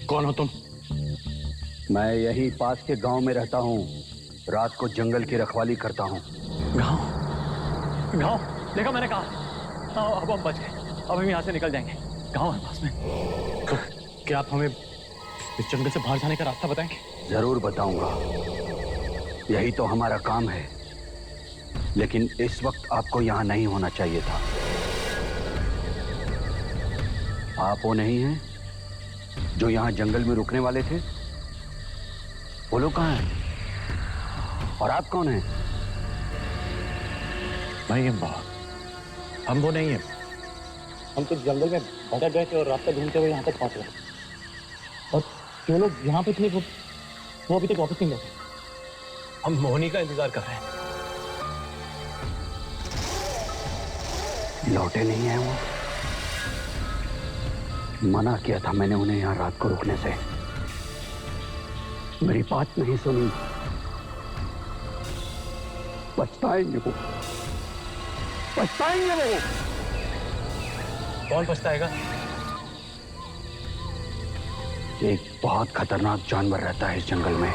कौन हो तुम? मैं यही पास के गांव में रहता हूँ। रात को जंगल की रखवाली करता हूँ। गांव? गांव देखा मैंने कहा। अब हम बच गए। अब हम यहाँ से निकल जाएंगे। गांव है पास में। तो क्या आप हमें इस जंगल से बाहर जाने का रास्ता बताएंगे? जरूर बताऊंगा, यही तो हमारा काम है। लेकिन इस वक्त आपको यहाँ नहीं होना चाहिए था। आप वो नहीं हैं जो यहाँ जंगल में रुकने वाले थे? वो लोग कहाँ हैं? और आप कौन हैं? नहीं हम वो नहीं है। हम तो जंगल में भटक गए थे और रास्ता ढूंढते हुए यहाँ तक पहुंच गए। और जो लोग यहाँ पे थे वो अभी तक वापस नहीं लौटे। हम मोहनी का इंतजार कर रहे हैं। लौटे नहीं है वो? मना किया था मैंने उन्हें यहाँ रात को रुकने से। मेरी बात नहीं सुनी। पछताएंगे वो, पछताएंगे वो। कौन पछताएगा? एक बहुत खतरनाक जानवर रहता है इस जंगल में।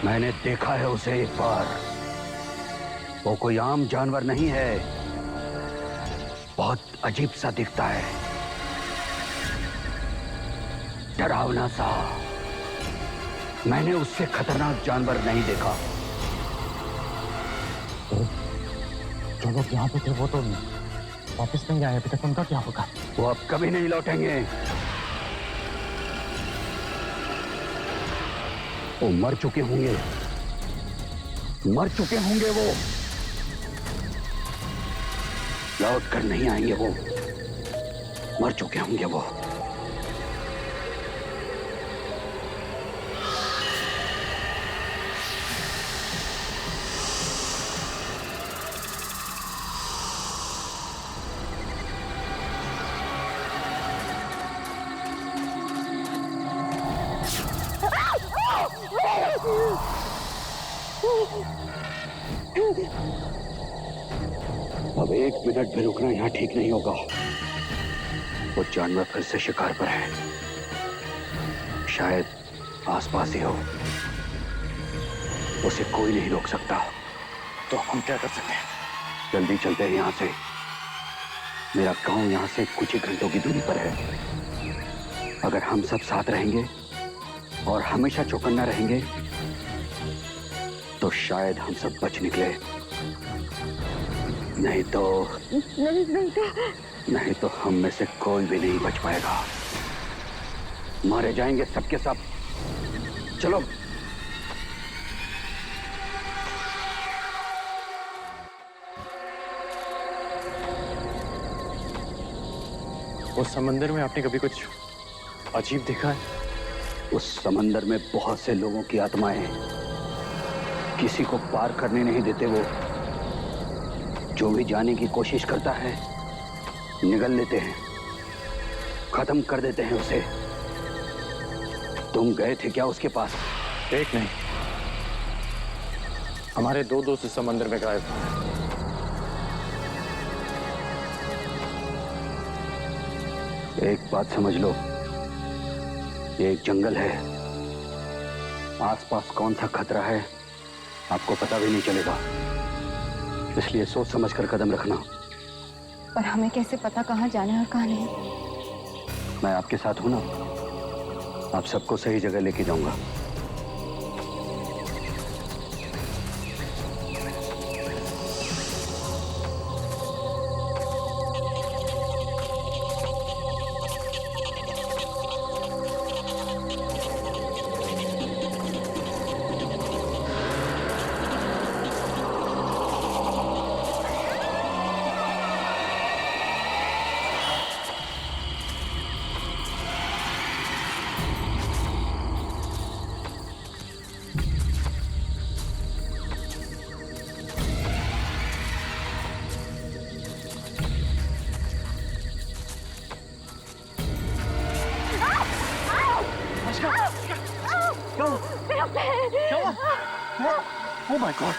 मैंने देखा है उसे एक बार। वो कोई आम जानवर नहीं है, बहुत अजीब सा दिखता है, डरावना सा। मैंने उससे खतरनाक जानवर नहीं देखा। जो लोग यहाँ पे थे वो तो वापस नहीं आए अभी तक। उनका क्या होगा? वो अब कभी नहीं लौटेंगे। वो मर चुके होंगे, मर चुके होंगे। वो लौट कर नहीं आएंगे। वो मर चुके होंगे। वो अब एक मिनट भी रुकना यहाँ ठीक नहीं होगा। वो जानवर फिर से शिकार पर है। शायद आसपास ही हो। उसे कोई नहीं रोक सकता। तो हम क्या कर सकते हैं? जल्दी चलते हैं यहाँ से। मेरा गांव यहाँ से कुछ ही घंटों की दूरी पर है। अगर हम सब साथ रहेंगे और हमेशा चौकन्ना रहेंगे तो शायद हम सब बच निकले। नहीं तो हम में से कोई भी नहीं बच पाएगा। मारे जाएंगे सबके सब। चलो। उस समंदर में आपने कभी कुछ अजीब देखा है? उस समंदर में बहुत से लोगों की आत्माएं हैं। किसी को पार करने नहीं देते। वो जो भी जाने की कोशिश करता है निगल लेते हैं, खत्म कर देते हैं उसे। तुम गए थे क्या उसके पास? एक नहीं, हमारे दो दोस्त इस समंदर में गायब हैं। एक बात समझ लो, ये एक जंगल है। आसपास कौन सा खतरा है आपको पता भी नहीं चलेगा। इसलिए सोच समझ कर कदम रखना। पर हमें कैसे पता कहाँ जाना है और कहाँ नहीं? मैं आपके साथ हूं ना। आप सबको सही जगह लेके जाऊंगा। Oh my God!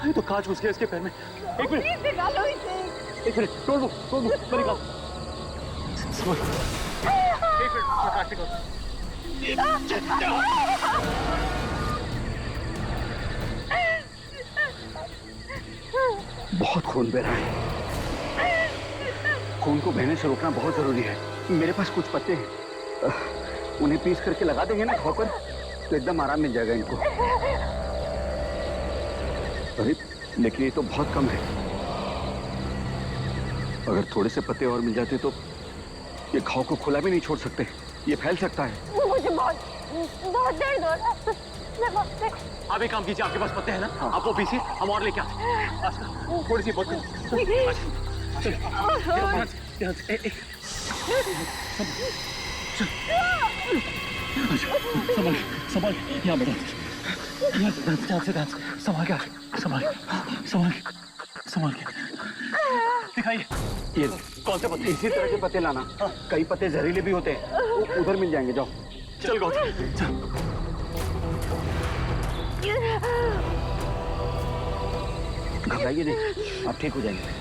ये तो कांच घुस गया इसके पैर में। एक मिनट। निकालो इसे। एक मिनट, तोड़ दो, मैं निकाल। एक मिनट, प्रकाश निकाल। बहुत खून बह रहा है। खून को बहने से रोकना बहुत जरूरी है। मेरे पास कुछ पत्ते हैं, उन्हें पीस करके लगा देंगे ना घाव पर, तो एकदम आराम मिल जाएगा इनको। अरे लेकिन ये तो बहुत कम है। अगर थोड़े से पत्ते और मिल जाते तो ये घाव को खुला भी नहीं छोड़ सकते, ये फैल सकता है। मुझे बहुत बहुत दर्द हो रहा है। आप एक काम कीजिए, आपके पास पत्ते हैं ना? हाँ। आप वो पीसिए, हम और लेके आते हैं। थोड़ी सी बहुत संभाल संभाल, यहाँ बैठो, ध्यान से संभाल के, संभाल संभाल के, संभाल के दिखाइए। ये कौन से पत्ते? इसी तरह के पत्ते लाना। कई पत्ते जहरीले भी होते हैं, उधर मिल जाएंगे। जाओ चल गौतम, चल। घबराइए नहीं, आप ठीक हो जाएंगे।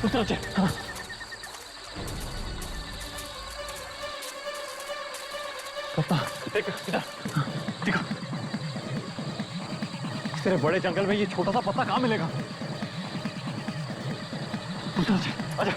उस तरफ से। हाँ। पप्पा देख इधर, देखो तेरे बड़े जंगल में ये छोटा सा पत्ता कहाँ मिलेगा? उस तरफ से आजा।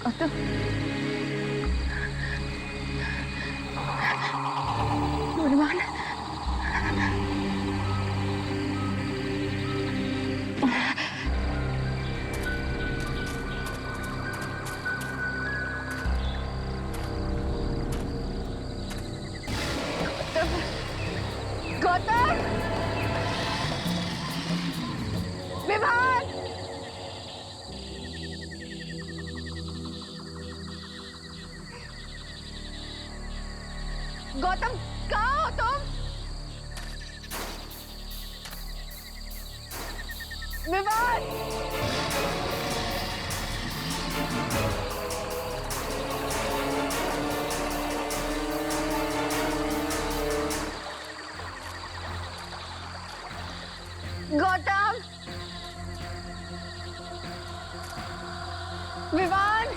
गौतम, विमान, गौतम, विमान, गौतम कहाँ हो तुम? विमान, गौतम, विमान,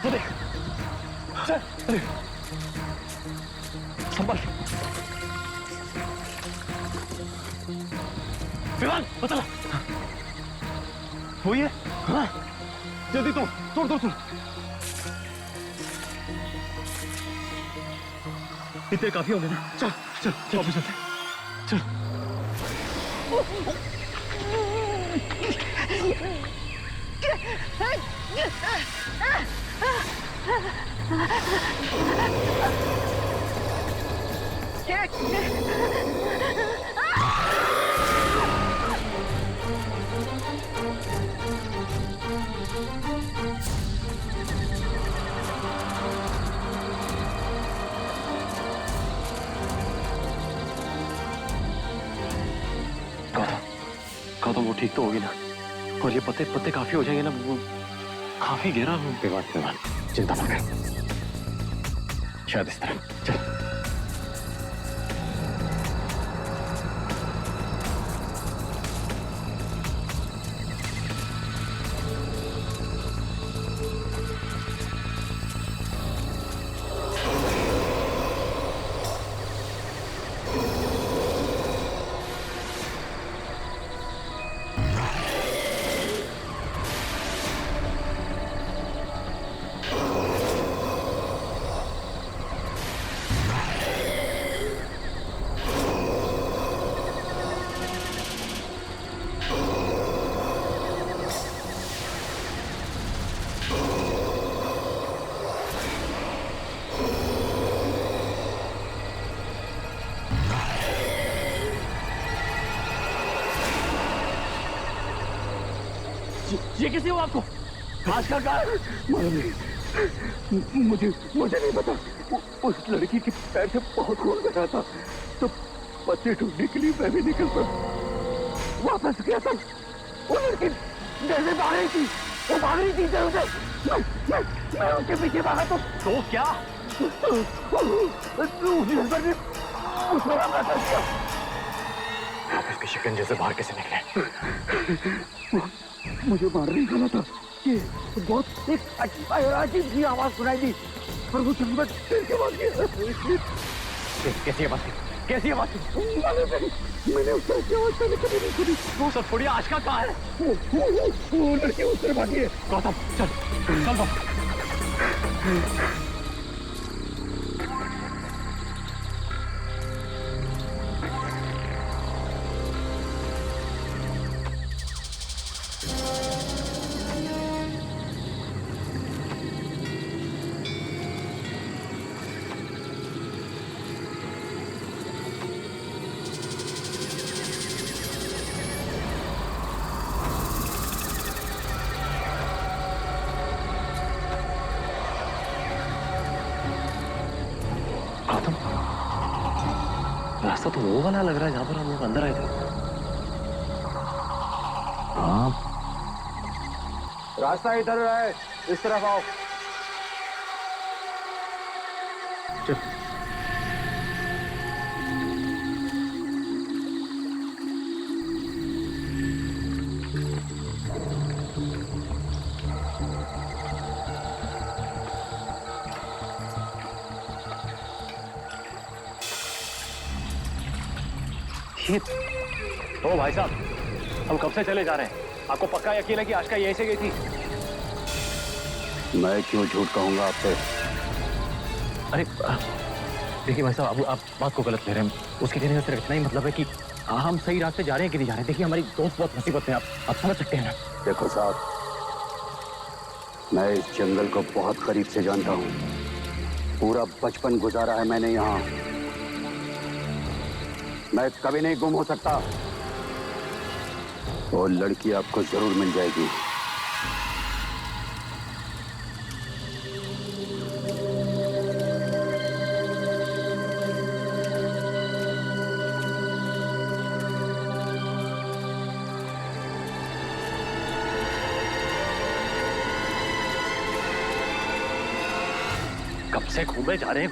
वो देख, चल, संभाल। विमान, बता। वो ये? हाँ, जल्दी तोड़। इतने काफी होंगे ना? चल वापस चलते, चल। गौतम वो ठीक तो होगी ना? और ये पत्ते काफी हो जाएंगे ना? वो काफी गहरा विमान, चिंता मत कर। शायद इस तरह। चल। ये किसी हो आपको? आज का कहा? मुझे नहीं पता। उस लड़की के पैर से बहुत खून बह रहा था, तो पत्ते ढूंढने के लिए मैं भी निकल पड़ा। वापस गया था, वो लड़की जैसे भाग रही थी, वो भाग रही थी जरूर से। मैं उसके पीछे भागा तो क्या? आप इसके शिकंजे से बाहर कैसे निकले? मुझे मार नहीं गया था कि बहुत एक अजीब सी आवाज सुनाई दी, पर वो चंबक के बाद कैसी आवाज थी? कैसी आवाज थी? मैंने उससे आवाज पहले कभी नहीं सुनी। वो सब छोड़िए, आशका कहाँ है? वो लड़की उस तरफ भागी है। गौतम चल चल बाबू। रास्ता तो वो वाला लग रहा है जहां पर हम लोग अंदर आए थे। हाँ, रास्ता इधर है, इस तरफ आओ। चल। ओ भाई साहब, हम कब से चले जा रहे हैं? आपको पक्का यकीन है कि आशका यहीं से गई थी? मैं क्यों झूठ कहूंगा आप पे? अरे देखिए भाई साहब, आप बात को गलत ले रहे हैं। उसके कहने का सिर्फ इतना ही मतलब है कि हम सही रास्ते जा रहे हैं कि नहीं जा रहे हैं। देखिए हमारी दोस्त बहुत मुसीबत में, आप समझ सकते हैं ना। देखो साहब, मैं इस जंगल को बहुत करीब से जानता हूँ। पूरा बचपन गुजारा है मैंने यहाँ। मैं कभी नहीं गुम हो सकता। वो लड़की आपको जरूर मिल जाएगी। कब से घूमे जा रहे हैं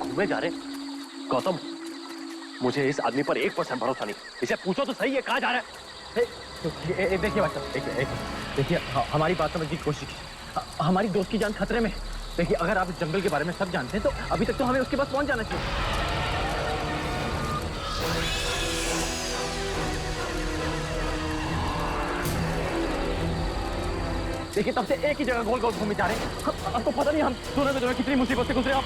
गौतम, मुझे इस आदमी पर 1% भरोसा नहीं। इसे पूछो तो सही है, कहाँ जा रहा है? देखिए भाई साहब, देखिए हमारी बात समझने की कोशिश कीजिए। हमारी दोस्त की जान खतरे में। देखिए अगर आप इस जंगल के बारे में सब जानते हैं तो अभी तक तो हमें उसके पास पहुंच जाना चाहिए। देखिए तब से एक ही जगह गोल गोल घूमे जा रहे हैं। आपको पता नहीं हम दोनों में दोनों कितनी मुसीबत से गुजरे। आप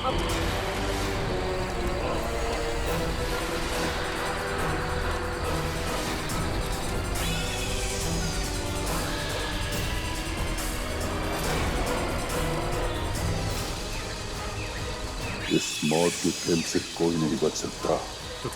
इस मौत की फिल्म से कोई नहीं बच सकता। चल।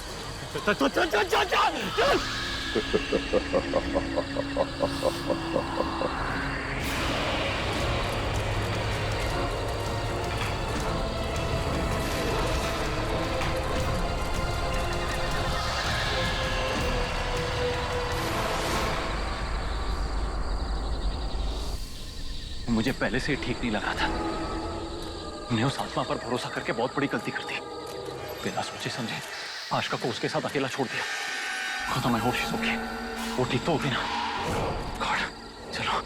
मुझे पहले से ठीक नहीं लगा था। हमने उस आत्मा पर भरोसा करके बहुत बड़ी गलती कर दी। बिना सोचे समझे आशका को उसके साथ अकेला छोड़ दिया। खुदा मैं होश सो गई। वो ठीक तो होगी ना? गॉड, चलो।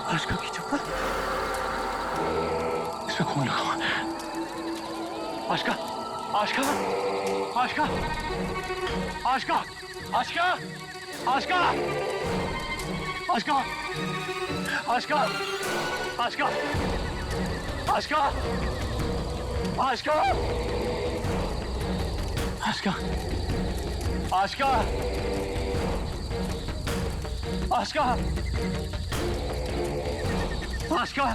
आशका की चप्पल इसमें खून लगा हुआ। आशका, आशका, आशका, आशका, आशका, आशका, आशका, आशका, आशका, आशका, आशका, आशका, आशका, आशका, आशका,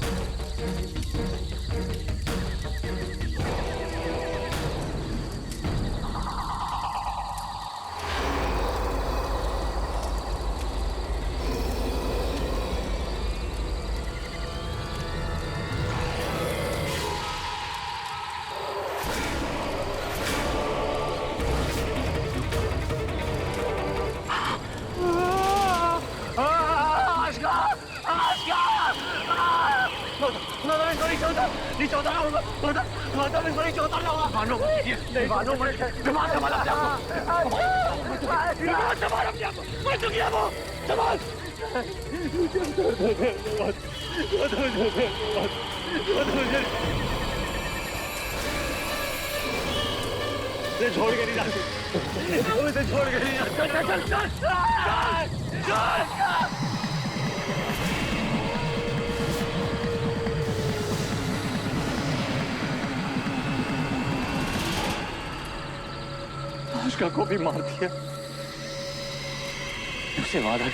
छोड़ के नहीं जाती, उसे छोड़ के नहीं जाती। चल चल चल चल। आशका को भी मार दिया। उसे वादा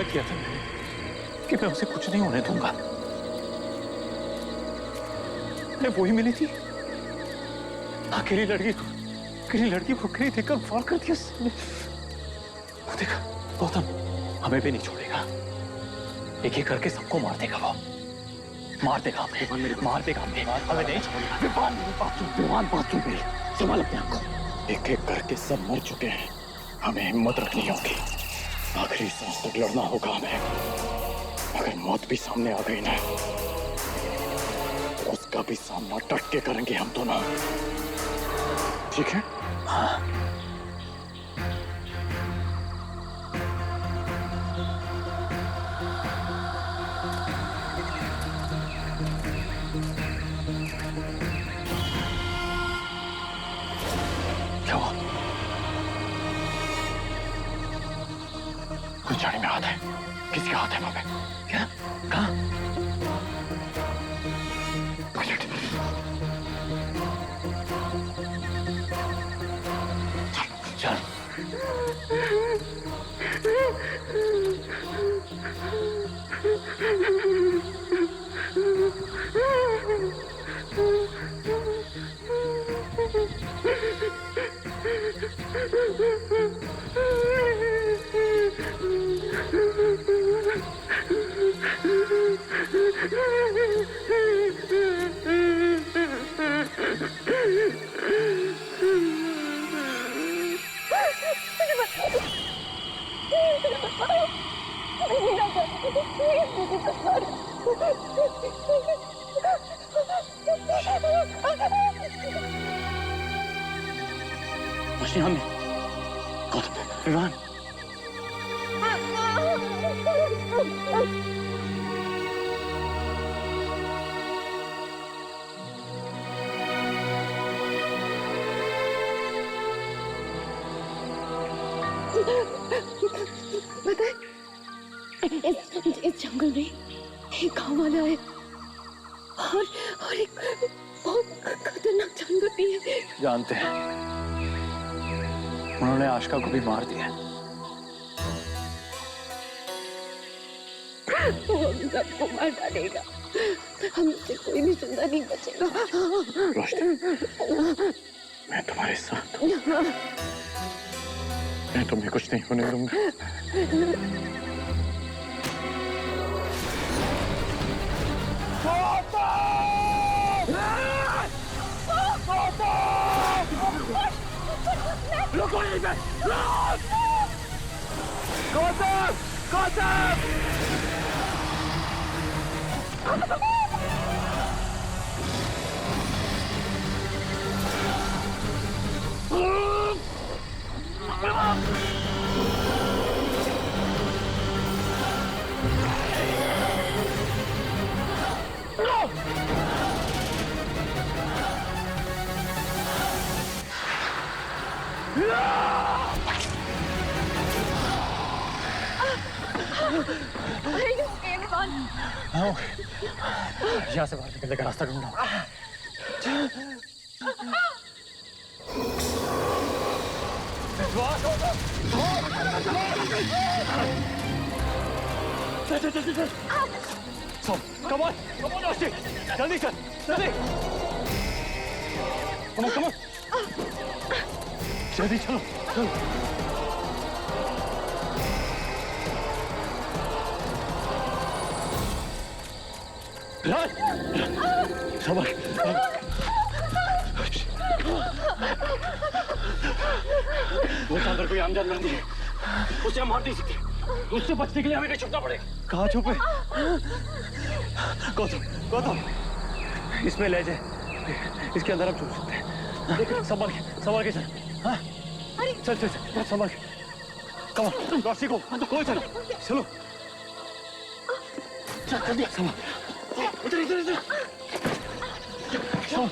किया था कि मैं उसे कुछ नहीं होने दूंगा। वही मिली थी, अकेली लड़की भुक्करी देखकर वार कर दिया। वो देखा गौतम, हमें भी नहीं छोड़ेगा। एक एक करके सबको मार देगा। वो मार देगा हमें, मार देगा हमें नहीं छोड़ेगा। विमान बात सुन मेरी, संभाल अपने आप को। एक एक करके सब मर चुके हैं, हमें हिम्मत रखनी होगी। आखिरी सांस तक लड़ना होगा हमें। अगर मौत भी सामने आ गई ना, तो उसका भी सामना डट के करेंगे हम दोनों। ठीक है? हाँ। क्या हुआ? कुछ झाड़ी में हाथ है। किसका हाथ है वहां पे? क्या? कहाँ? चल। मशीन में विमान। पता है, इस जंगल में एक गांव वाला है और एक बहुत खतरनाक जानवर भी है। जानते हैं, उन्होंने आशका को भी मार दिया। वो हम सबको मार डालेगा। हमसे कोई भी जिंदा नहीं बचेगा। रोशनी, मैं तुम्हारे साथ हूँ। मैं तुम्हें कुछ नहीं होने दूंगा। रुको यहीं पे! गौतम! गौतम! यहाँ से बाहर निकलने का रास्ता ढूंढना। Come on, Roshi, जल्दी चल, जल्दी। Come on, जल्दी चलो, चलो। रन, समझ। वो सांदर कोई आमजाद नहीं है, उसे हम मार नहीं सकते। उससे बचने के लिए हमें कहीं छुपना पड़ेगा। कहाँ छुपे? गौतम, गौतम, इसमें ले जाए, इसके अंदर हम छुप सकते हैं। संभाल के चल, हाँ? चल, संभाल के। कम, रोशनी को, कोई चलो, चलो। चल, जल्दी, संभाल। इधर। डाउन।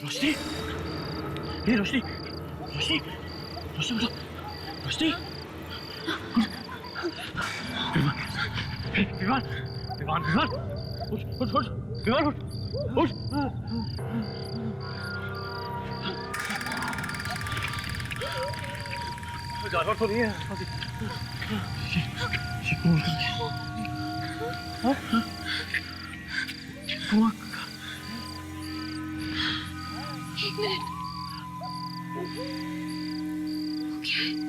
रोशनी, ये रोशनी उठो, रोशनी। विमान, उठ, विमान उठ। जानवर तो नहीं है। ये कौन कर रहा है? एक मिनट, क्या है?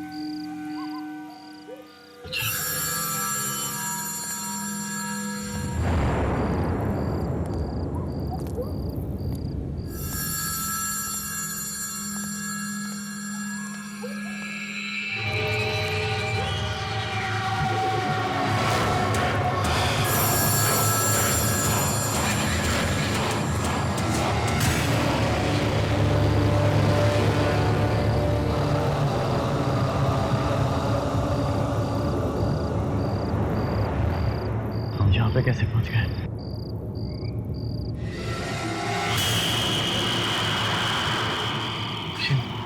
यहाँ पे कैसे पहुंच गए?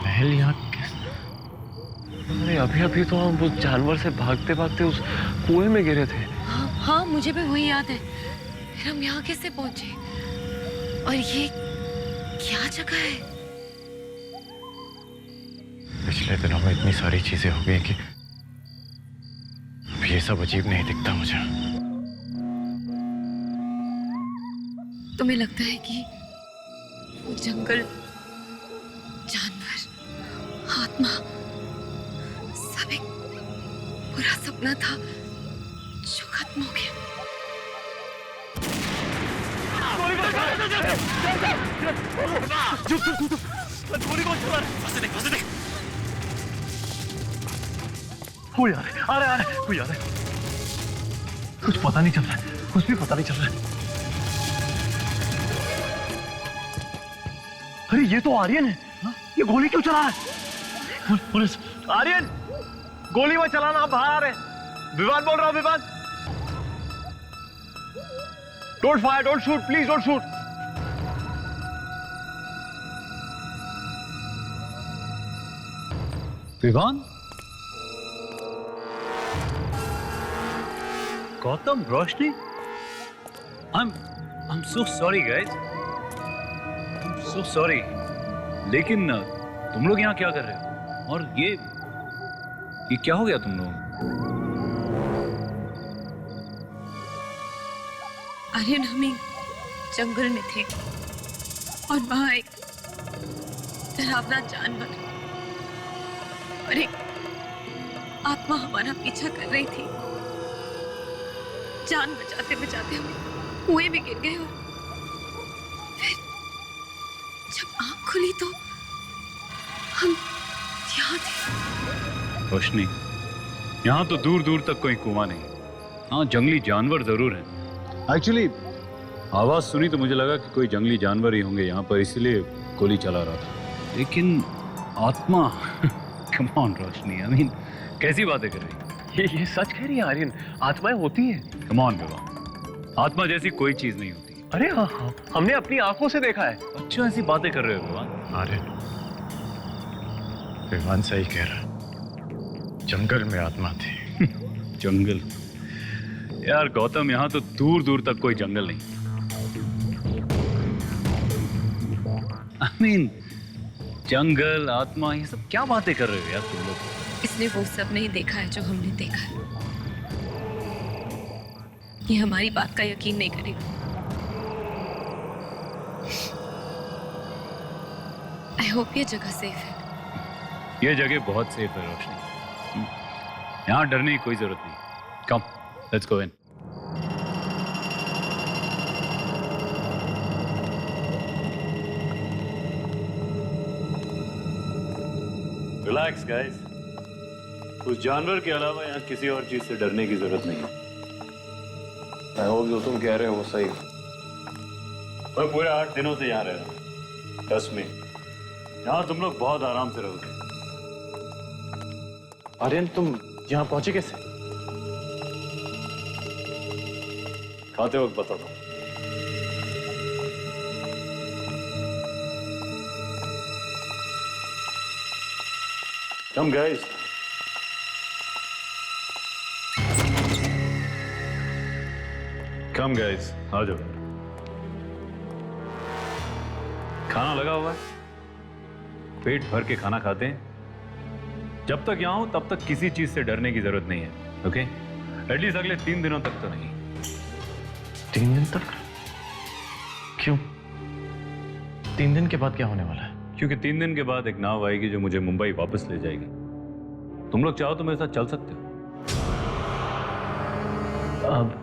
महल यहाँ कैसे? अरे अभी तो हम उस जानवर से भागते उस कुएं में गिरे थे। हाँ, मुझे भी वही याद है। फिर हम यहाँ कैसे पहुंचे? और ये क्या जगह है? पिछले दिनों में इतनी सारी चीजें हो गई कि अब ये सब अजीब नहीं दिखता मुझे। तुम्हें लगता है कि वो जंगल, जानवर, आत्मा सब एक बुरा सपना था जो खत्म हो गया। गोली कौन चला रहा है? कोई आ रहा है, कोई आ रहा है। कुछ पता नहीं चल रहा है, कुछ भी पता नहीं चल रहा है। अरे ये तो आर्यन है। ये गोली क्यों चला रहा है? पुलिस! आर्यन, गोली मत चलाना, आप बाहर आ रहे हैं। विवान बोल रहा हूं, Vivaan. Don't fire, don't shoot, please don't shoot. Vivaan, Gautam, Roshni, I'm so sorry guys, I'm so sorry। लेकिन तुम लोग यहाँ क्या कर रहे हो? और ये क्या हो गया तुम लोग? आर्यन, हम एक जंगल में थे और वहां एक डरावना जानवर और एक आत्मा हमारा पीछा कर रही थी। जान बचाते बचाते हम कुएं में गिर गए और फिर जब आंख खुली तो हम यहाँ थे। रोशनी, यहाँ तो दूर दूर तक कोई कुआं नहीं। हाँ, जंगली जानवर जरूर हैं। एक्चुअली आवाज सुनी तो मुझे लगा कि कोई जंगली जानवर ही होंगे यहाँ पर, इसलिए गोली चला रहा था। लेकिन आत्मा come on Roshni, I mean कैसी बातें कर रही? ये सच कह रही है आर्यन, आत्माएं होती हैं। कम ऑन विवान, आत्मा जैसी कोई चीज नहीं होती। अरे हाँ, हमने अपनी आंखों से देखा है। अच्छा, ऐसी बातें कर रहे हो विवान? आर्यन, विवान सही कह रहा, जंगल में आत्मा थी। जंगल? यार गौतम, यहाँ तो दूर दूर तक कोई जंगल नहीं। I mean, जंगल, आत्मा, ये सब क्या बातें कर रहे हो यार तुम लोग? इसने वो सब नहीं देखा है जो हमने देखा है। ये हमारी बात का यकीन नहीं करेगा। आई होप ये जगह सेफ है। ये जगह बहुत सेफ है रोशनी, यहाँ डरने की कोई जरूरत नहीं। Come, let's go in. Relax guys, उस जानवर के अलावा यहाँ किसी और चीज से डरने की जरूरत नहीं है। मैं होप जो तुम कह रहे हो वो सही। मैं पूरे 8 दिनों से यहाँ रह रहा हूँ। ट्रस्ट मी, यहाँ तुम लोग बहुत आराम से रहोगे। आर्यन, तुम यहाँ पहुंचे कैसे? खाते वक्त बताता हूँ। Come guys, कम गाइस, आ जाओ। खाना लगा हुआ है, पेट भर के खाना खाते हैं। जब तक यहाँ हूं तब तक किसी चीज से डरने की जरूरत नहीं है, ओके? एटलीस्ट अगले 3 दिनों तक तो नहीं। 3 दिन तक? क्यों? 3 दिन के बाद क्या होने वाला है? क्योंकि 3 दिन के बाद एक नाव आएगी जो मुझे मुंबई वापस ले जाएगी। तुम लोग चाहो तो मेरे साथ चल सकते हो।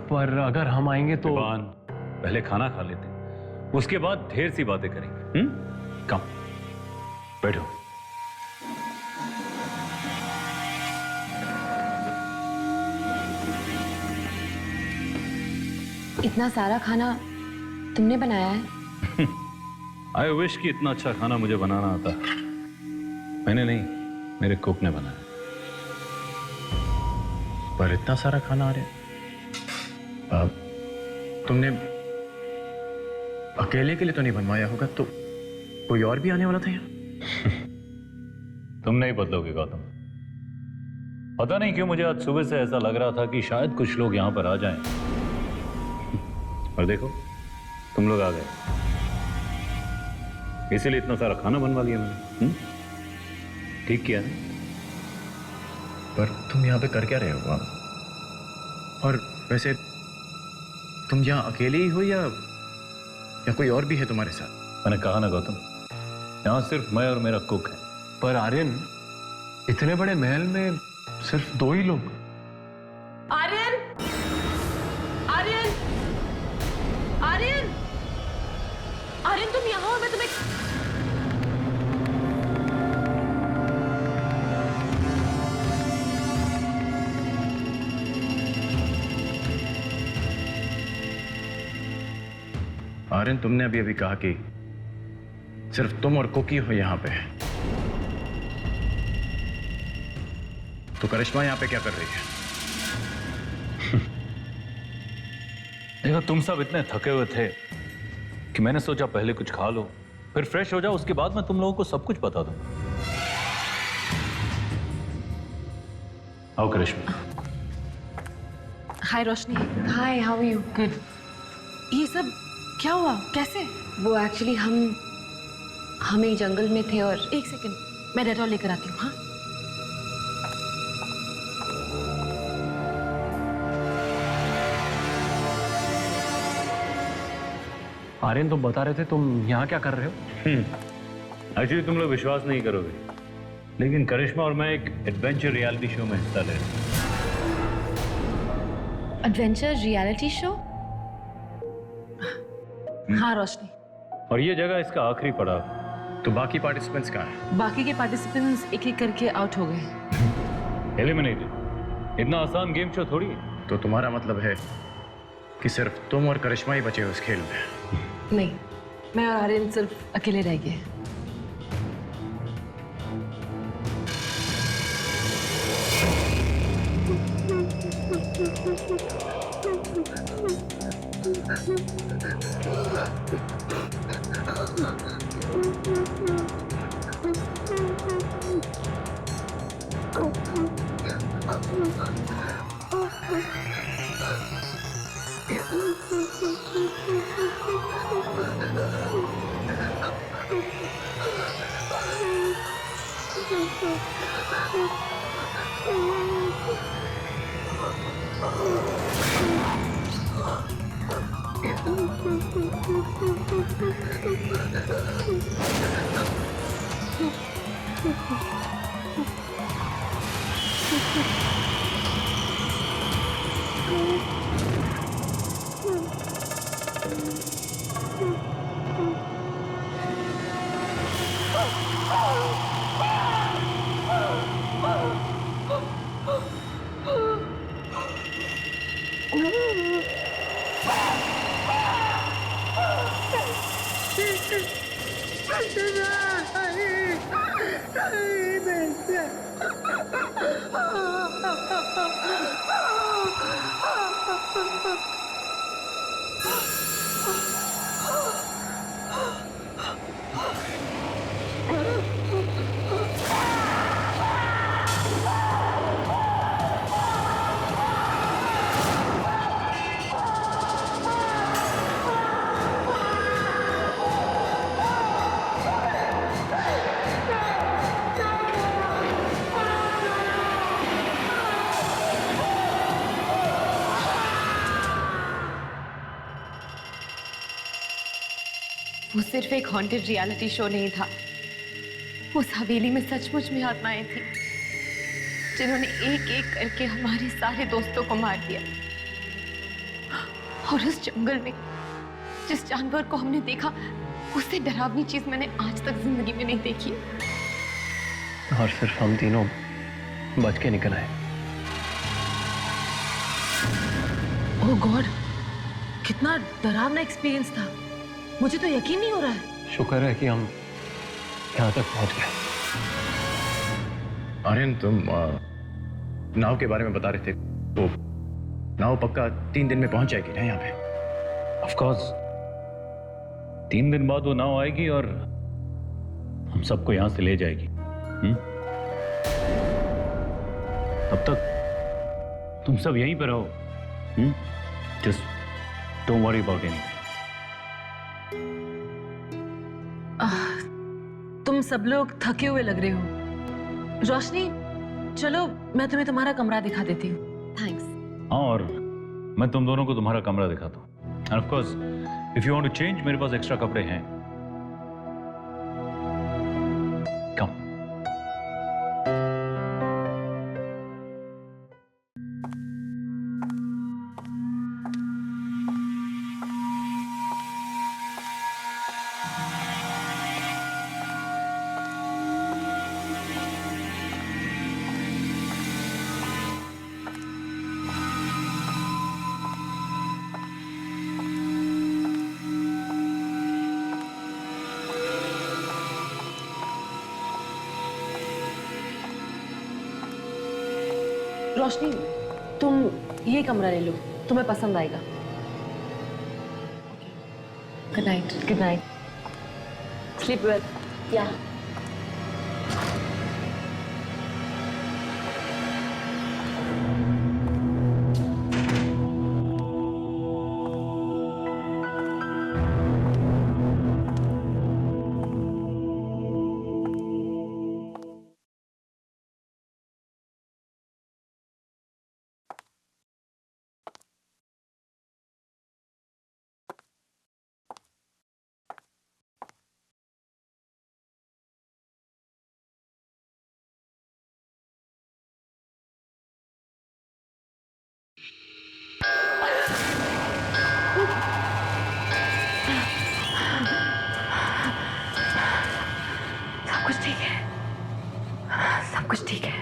पर अगर हम आएंगे तो? विवान, पहले खाना खा लेते हैं, उसके बाद ढेर सी बातें करेंगे। कम, बैठो। इतना सारा खाना तुमने बनाया है? आई विश कि इतना अच्छा खाना मुझे बनाना आता। मैंने नहीं, मेरे कुक ने बनाया। पर इतना सारा खाना आ रहा है, तुमने अकेले के लिए तो नहीं बनवाया होगा, तो कोई और भी आने वाला था यहाँ? तुम नहीं बदलोगे गौतम। पता नहीं क्यों मुझे आज सुबह से ऐसा लग रहा था कि शायद कुछ लोग यहाँ पर आ जाएं। और देखो, तुम लोग आ गए, इसीलिए इतना सारा खाना बनवा लिया मैंने। ठीक किया ना? पर तुम यहाँ पे कर क्या रहे हो? और वैसे तुम यहाँ अकेले ही हो या कोई और भी है तुम्हारे साथ? मैंने कहा ना गौतम, यहाँ सिर्फ मैं और मेरा कुक है। पर आर्यन, इतने बड़े महल में सिर्फ 2 ही लोग? आर्यन, आर्यन, आर्यन, आर्यन तुम यहाँ हो? मैं तुम्हें आर्यन, तुमने अभी अभी कहा कि सिर्फ तुम और कुकी हो यहां पे, तो करिश्मा यहां पे क्या कर रही है? देखो, तुम सब इतने थके हुए थे कि मैंने सोचा पहले कुछ खा लो, फिर फ्रेश हो जाओ, उसके बाद मैं तुम लोगों को सब कुछ बता दूं। आओ करिश्मा। हाय रोशनी। हाय, हाउ आर यू? गुड। ये सब क्या हुआ? कैसे? वो एक्चुअली हम एक जंगल में थे और एक सेकंड, मैं डेटॉल लेकर आती हूँ। हाँ, आर्यन, तुम बता रहे थे तुम यहां क्या कर रहे हो? एक्चुअली तुम लोग विश्वास नहीं करोगे, लेकिन करिश्मा और मैं एक एडवेंचर रियलिटी शो में हिस्सा ले रहे हैं। Adventure reality show? हाँ रोशनी। और ये जगह इसका आखिरी पड़ाव। तो बाकी पार्टिसिपेंट्स कहाँ हैं? बाकी के पार्टिसिपेंट्स एक एक करके आउट हो गए। एलिमिनेटेड। इतना आसान गेम शो थोड़ी है। तो तुम्हारा मतलब है कि सिर्फ तुम और करिश्मा ही बचे हो इस खेल में? नहीं, मैं और आर्यन सिर्फ अकेले रह गए। वो सिर्फ एक हॉन्टेड रियलिटी शो नहीं था। उस हवेली में सचमुच में आत्माएं थी जिन्होंने एक एक करके हमारे सारे दोस्तों को मार दिया। और उस जंगल में जिस जानवर को हमने देखा, उससे डरावनी चीज मैंने आज तक जिंदगी में नहीं देखी। और सिर्फ हम तीनों बच के निकल आए। ओह गॉड, कितना डरावना एक्सपीरियंस था। मुझे तो यकीन नहीं हो रहा है। शुक्र है कि हम यहाँ तक पहुँच गए। आर्यन, तुम नाव के बारे में बता रहे थे, तो नाव पक्का 3 दिन में पहुंच जाएगी ना यहाँ पे? ऑफ कोर्स 3 दिन बाद वो नाव आएगी और हम सबको यहां से ले जाएगी। तब तक तुम सब यहीं पर रहो। Just don't worry about anything. तुम सब लोग थके हुए लग रहे हो। रोशनी, चलो मैं तुम्हें तुम्हारा कमरा दिखा देती हूँ। थैंक्स। हाँ, और मैं तुम दोनों को तुम्हारा कमरा दिखाता हूँ। And of course if you want to change, मेरे पास एक्स्ट्रा कपड़े हैं। कम। रोशनी, तुम ये कमरा ले लो, तुम्हें पसंद आएगा। Good night. Good night. Sleep well. या सब कुछ ठीक है, सब कुछ ठीक है।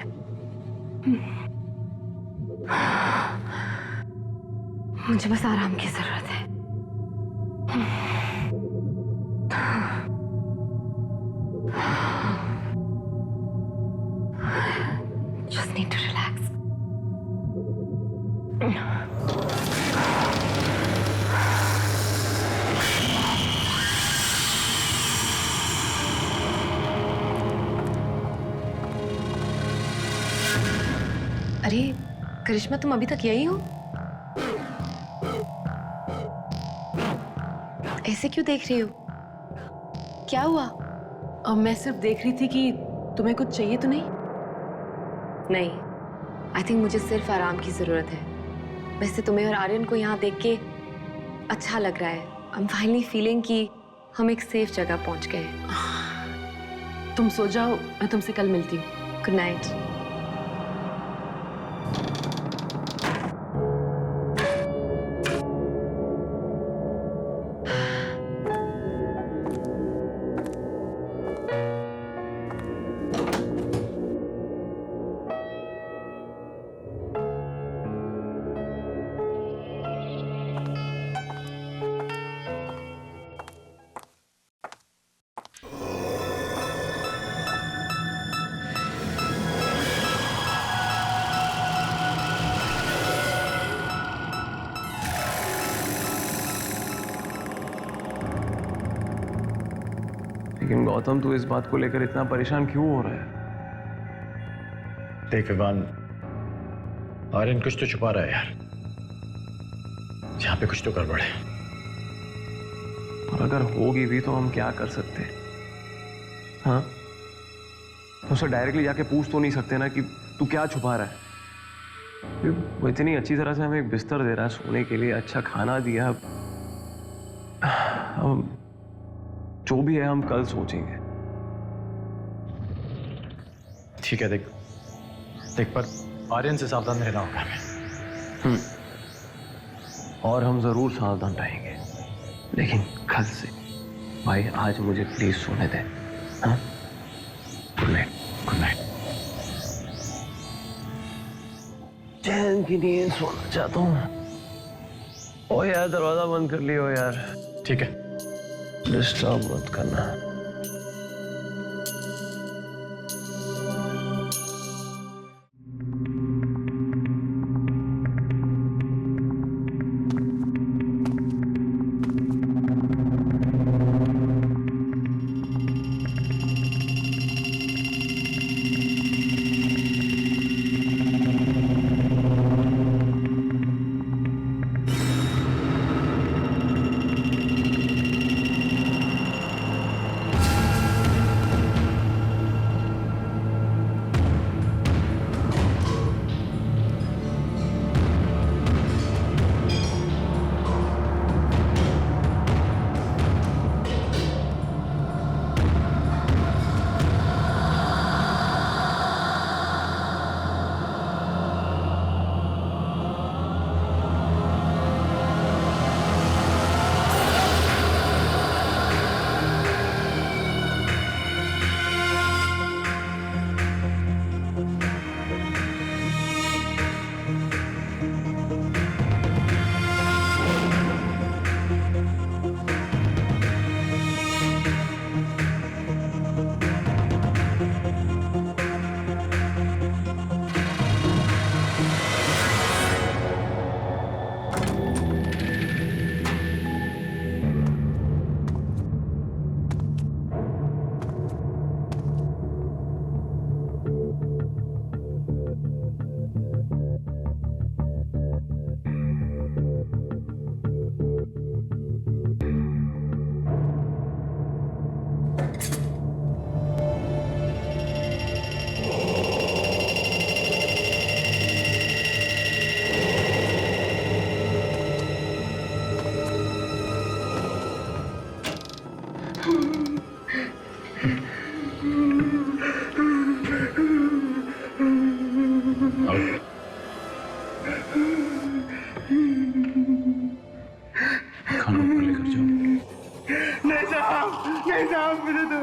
मुझे बस आराम की जरूरत है। Just need to relax. अरे करिश्मा, तुम अभी तक यही हो? ऐसे क्यों देख रही हो? क्या हुआ? अब मैं सिर्फ देख रही थी कि तुम्हें कुछ चाहिए तो नहीं? नहीं, आई थिंक मुझे सिर्फ आराम की जरूरत है। वैसे तुम्हें और आर्यन को यहाँ देख के अच्छा लग रहा है। आई एम फाइनली फीलिंग कि हम एक सेफ जगह पहुंच गए हैं। तुम सो जाओ, मैं तुमसे कल मिलती हूँ। Good night. लेकिन गौतम, तू इस बात को लेकर इतना परेशान क्यों हो रहा है? देख विवान, आर्यन कुछ तो छुपा रहा है यार। यहाँ पे कुछ तो गड़बड़ है। और अगर होगी भी तो हम क्या कर सकते हैं? हाँ, उससे डायरेक्टली जाके पूछ तो नहीं सकते ना कि तू क्या छुपा रहा है। वो इतनी अच्छी तरह से हमें एक बिस्तर दे रहा है सोने के लिए, अच्छा खाना दिया। हम जो भी है हम कल सोचेंगे। ठीक है, देख पर आर्यन से सावधान रहना होगा हमें। और हम जरूर सावधान रहेंगे, लेकिन कल से। भाई आज मुझे प्लीज सोने दे। हाँ, गुड नाइट। Good night. चैन की नींद सोना चाहता हूँ। ओ यार, दरवाजा बंद कर लियो यार। ठीक है। डिस्टर्ब मत करना।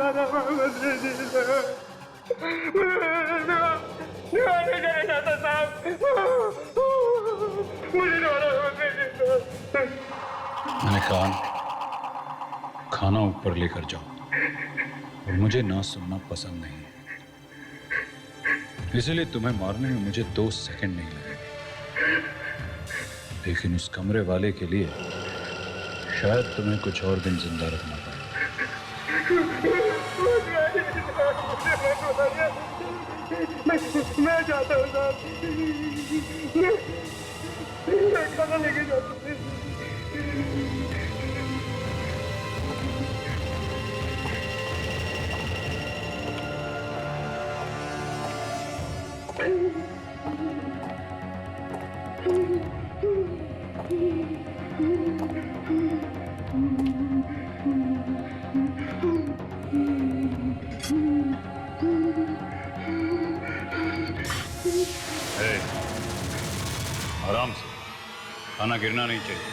मैंने कहा खाना ऊपर लेकर जाओ, और मुझे ना सुनना पसंद नहीं है, इसलिए तुम्हें मारने में मुझे 2 सेकंड नहीं लगे। लेकिन उस कमरे वाले के लिए शायद तुम्हें कुछ और दिन जिंदा रखना पड़े। मैं जाता हूँ साहब, मैं खाना लेके जाता हूँ। आराम से, खाना गिरना नहीं चाहिए।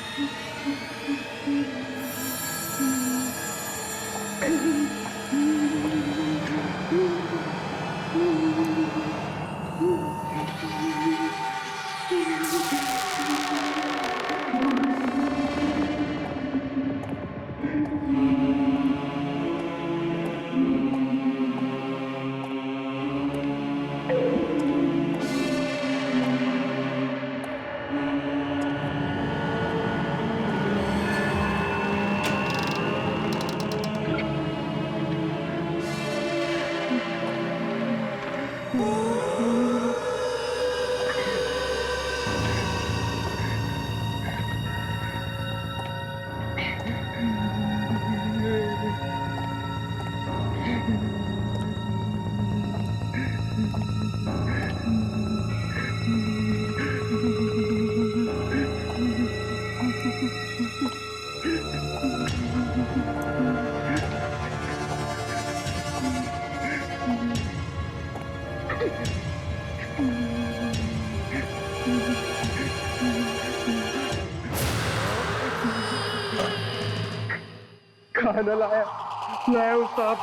खाना लाया हूँ साहब।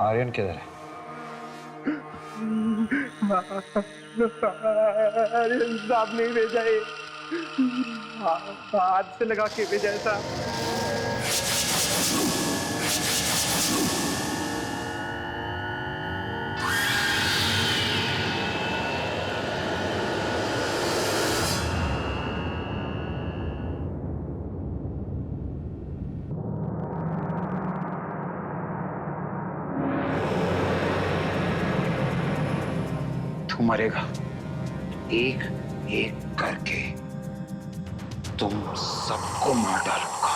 आर्यन किधर है? आर्यन साहब नहीं भेजा है, हाथ से लगा के भेजा है साहब। तू मरेगा, एक एक करके तुम सबको मार डालूंगा।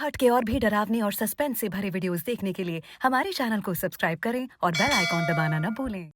हट के और भी डरावने और सस्पेंस से भरे वीडियोस देखने के लिए हमारे चैनल को सब्सक्राइब करें और बेल आइकॉन दबाना न भूलें।